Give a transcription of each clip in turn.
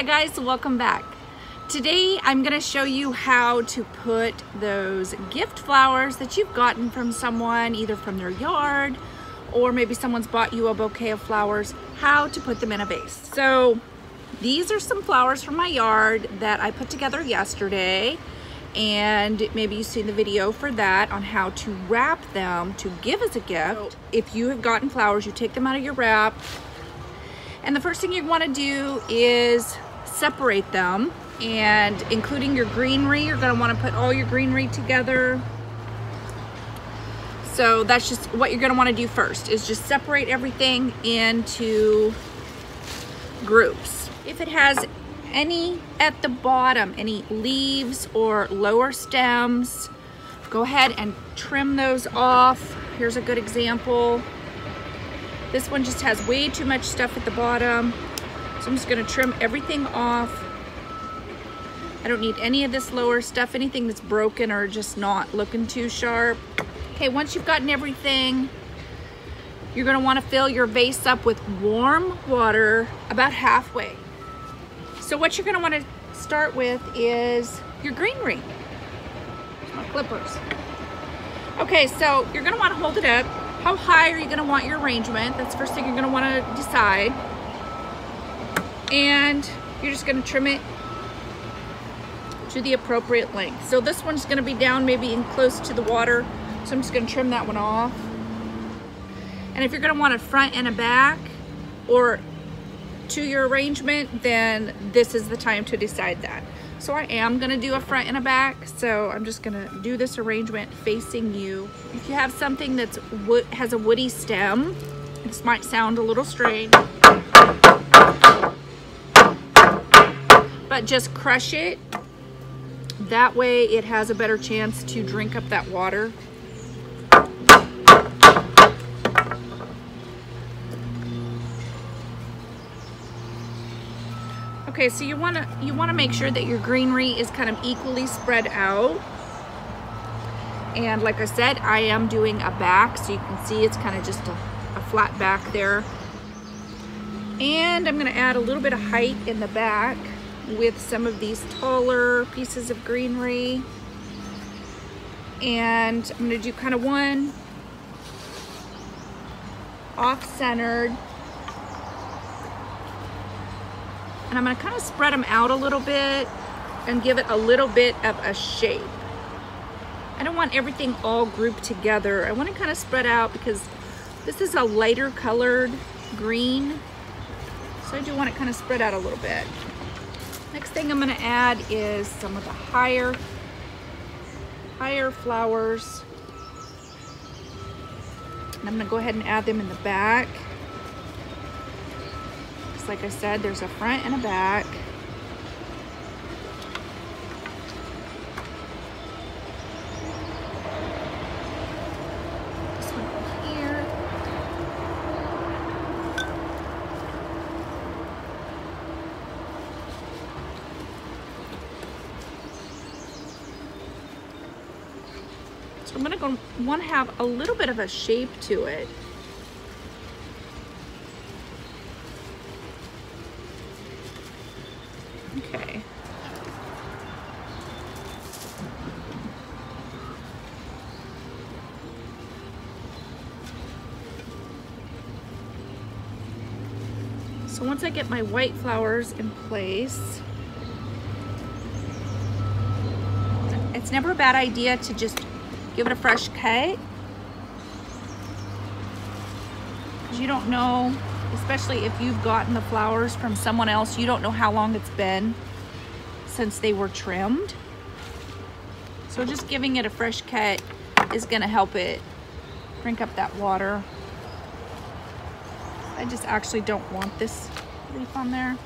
Hi guys, welcome back. Today I'm going to show you how to put those gift flowers that you've gotten from someone, either from their yard or maybe someone's bought you a bouquet of flowers, how to put them in a vase. So these are some flowers from my yard that I put together yesterday, and maybe you've seen the video for that on how to wrap them to give as a gift. So if you have gotten flowers, you take them out of your wrap, and the first thing you want to do is separate them, and including your greenery, you're going to want to put all your greenery together. So that's just what you're going to want to do first, is just separate everything into groups. If it has any at the bottom, any leaves or lower stems, go ahead and trim those off. Here's a good example. This one just has way too much stuff at the bottom, so I'm just going to trim everything off. I don't need any of this lower stuff, anything that's broken or just not looking too sharp. Okay, once you've gotten everything, you're going to want to fill your vase up with warm water about halfway. So what you're going to want to start with is your greenery. Here's my clippers. Okay, so you're going to want to hold it up. How high are you going to want your arrangement? That's the first thing you're going to want to decide. And you're just going to trim it to the appropriate length. So this one's going to be down maybe in close to the water, so I'm just going to trim that one off. And if you're going to want a front and a back or to your arrangement, then this is the time to decide that. So I am going to do a front and a back, so I'm just going to do this arrangement facing you. If you have something that's has a woody stem, this might sound a little strange, but just crush it. That way it has a better chance to drink up that water. Okay, so you want to make sure that your greenery is kind of equally spread out. And like I said, I am doing a back, so you can see it's kind of just a flat back there. And I'm going to add a little bit of height in the back with some of these taller pieces of greenery. And I'm going to do kind of one off-centered. And I'm going to kind of spread them out a little bit and give it a little bit of a shape. I don't want everything all grouped together. I want to kind of spread out because this is a lighter colored green. So I do want it kind of spread out a little bit. Next thing I'm going to add is some of the higher flowers. And I'm going to go ahead and add them in the back. Just like I said, there's a front and a back. This one over here. So I'm going to want to have a little bit of a shape to it. Okay. So once I get my white flowers in place, it's never a bad idea to just give it a fresh cut, because you don't know, especially if you've gotten the flowers from someone else, you don't know how long it's been since they were trimmed. So just giving it a fresh cut is going to help it drink up that water. I just actually don't want this leaf on there.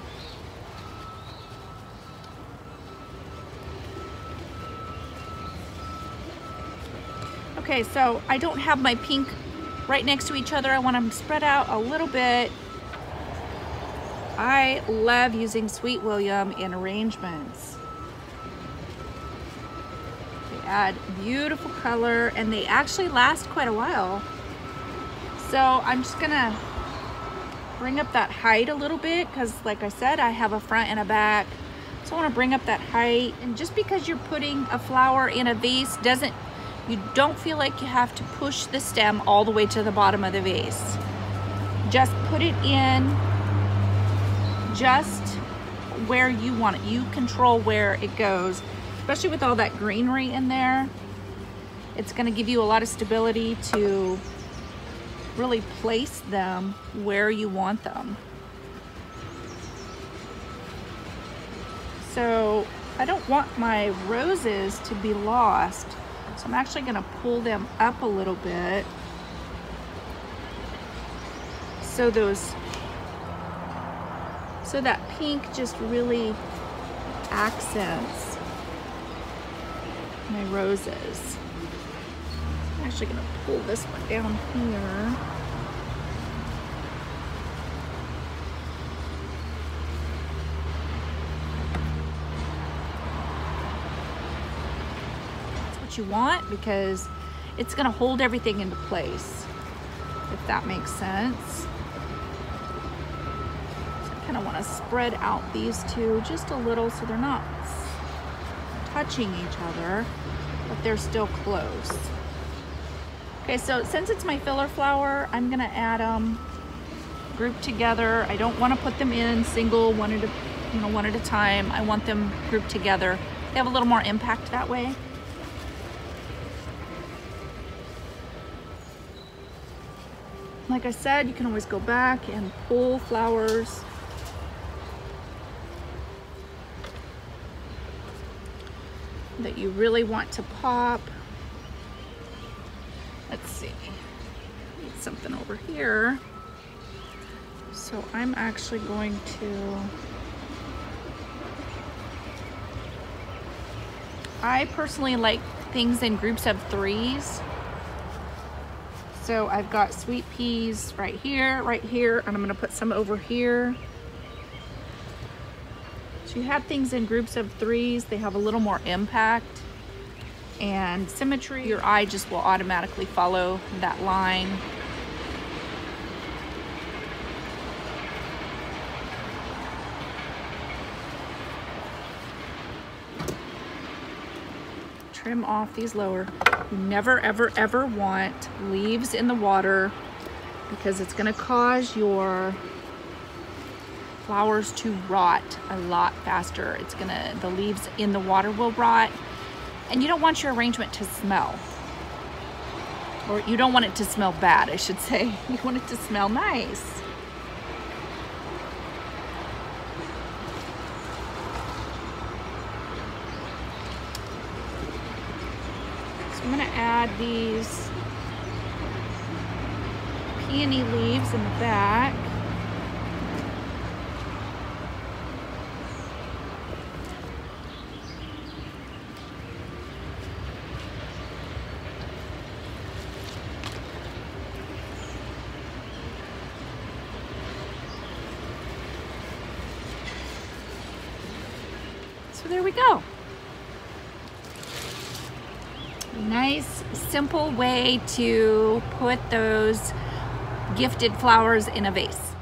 Okay, so I don't have my pink right next to each other. I want them spread out a little bit. I love using Sweet William in arrangements. They add beautiful color and they actually last quite a while. So I'm just gonna bring up that height a little bit because, like I said, I have a front and a back. So I want to bring up that height. And just because you're putting a flower in a vase you don't feel like you have to push the stem all the way to the bottom of the vase. Just put it in just where you want it. You control where it goes, especially with all that greenery in there. It's going to give you a lot of stability to really place them where you want them. So I don't want my roses to be lost, so I'm actually going to pull them up a little bit so that pink just really accents my roses. I'm actually going to pull this one down here. You want, because it's going to hold everything into place, if that makes sense. So I kind of want to spread out these two just a little so they're not touching each other, but they're still close. Okay, so since it's my filler flower, I'm going to add them grouped together. I don't want to put them in single, one at a time. I want them grouped together. They have a little more impact that way. Like I said, you can always go back and pull flowers. That you really want to pop. Let's see, need something over here. So I'm actually going to, I personally like things in groups of 3s. So I've got sweet peas right here, and I'm gonna put some over here. So you have things in groups of 3s, they have a little more impact and symmetry. Your eye just will automatically follow that line. Trim off these lower. You never, ever, ever want leaves in the water because it's gonna cause your flowers to rot a lot faster. The leaves in the water will rot, and you don't want your arrangement to smell. Or you don't want it to smell bad, I should say. You want it to smell nice. I'm gonna add these peony leaves in the back. So there we go. Nice, simple way to put those gifted flowers in a vase.